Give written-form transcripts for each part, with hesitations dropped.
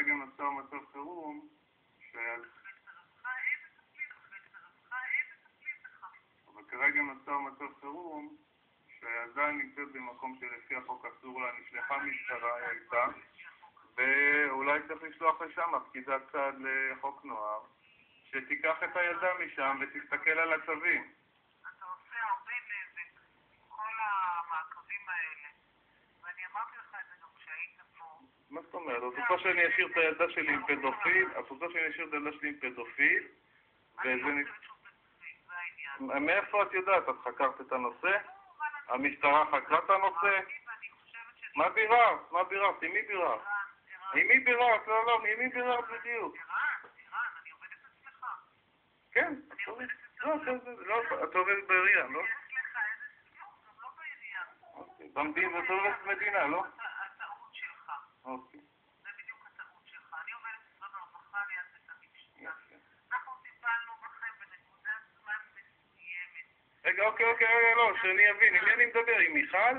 כרגע נוצר מצב חירום, אבל כרגע נוצר מצב חירום שהילדה נמצאת במקום שלפי החוק אסור לה, נשלחה משטרה הייתה, ואולי צריך לשלוח לשם פקידת סעד לחוק נוער, שתיקח את הילדה משם ותסתכל על הצווים. אתה עושה הרבה נזק, כל המעקבים האלה, ואני אמרתי לך את זה גם כשהיית פה. מה זאת אומרת? את רוצה שאני אשאיר את הילדה שלי עם פדופיל? את רוצה שאני אשאיר את הילדה שלי עם פדופיל? אני לא חושבת שהוא פדופיל, זה העניין. מאיפה את יודעת? את חקרת את הנושא? המשטרה חקרה את הנושא? מה ביררת? מה ביררת? עם מי ביררת? עם מי ביררת? לא, עם מי ביררת בדיוק? ערן, אני עובדת אצלך. כן, את עובדת בעירייה, לא? יש לך איזה סיום, גם לא בעירייה. במדינה, את עובדת מדינה, לא? הטעות שלך. אוקיי. זה בדיוק הטעות שלך. אני עובדת במשרד הרווחה ליד בית המשפט. אנחנו טיפלנו בכם בנקודת זמן מסוימת. רגע, אוקיי, לא, שאני אבין, עם מי אני מדבר? עם מיכל? אתה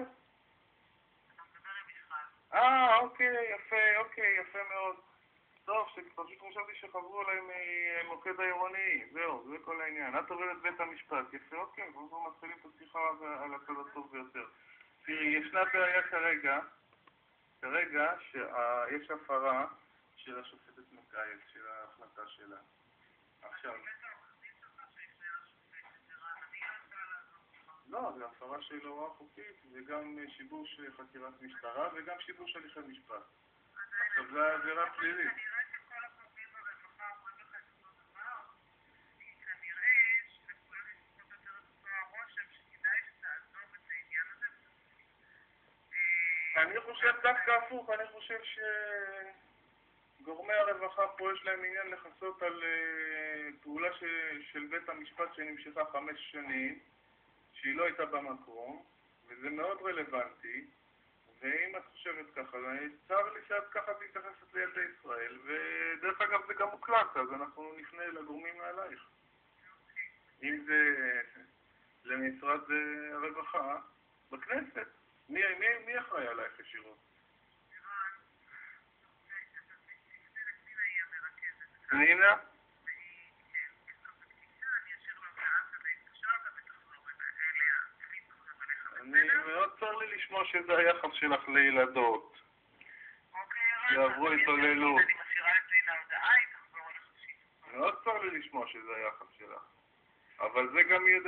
מדבר עם מיכל. אוקיי, יפה מאוד. טוב, פשוט חשבתי שחברו אליי ממוקד העירוני, זהו, זה כל העניין. את עובדת בית המשפט, יפה, אוקיי, אנחנו מתחילים את השיחה על הצד הטוב ביותר. תראי, ישנה בעיה כרגע שיש הפרה של השופטת מקייל, של ההחלטה שלה. עכשיו... לא, זה הפרה של הוראה חוקית, וגם שיבוש חקירת משטרה, וגם שיבוש הליכי משפט. עכשיו, זה עבירה פלילית. כנראה שכל הפרטים ברווחה אומרים לך את אותו דבר, כי כנראה שלכולם יש קצת יותר את אותו הרושם שכדאי שתעזוב את העניין הזה. אני חושב דווקא הפוך, אני חושב שגורמי הרווחה פה יש להם עניין לחסות על פעולה של בית המשפט שנמשכה 5 שנים, שהיא לא הייתה במקום, וזה מאוד רלוונטי, ואם את חושבת ככה, צר לי שאת ככה מתייחסת לילדי ישראל, ודרך אגב זה גם מוקלט, אז אנחנו נפנה לגורמים מעלייך. אם זה למשרד הרווחה בכנסת. מי אחראי עלייך ישירות? פנינה? אני מאוד צר לי לשמוע שזה היחס שלך לילדות. שעברו התעללות. אני משאירה את לינה הודעה, היא תחזור לך. מאוד צר לי לשמוע שזה היחס שלך. אבל זה גם יהיה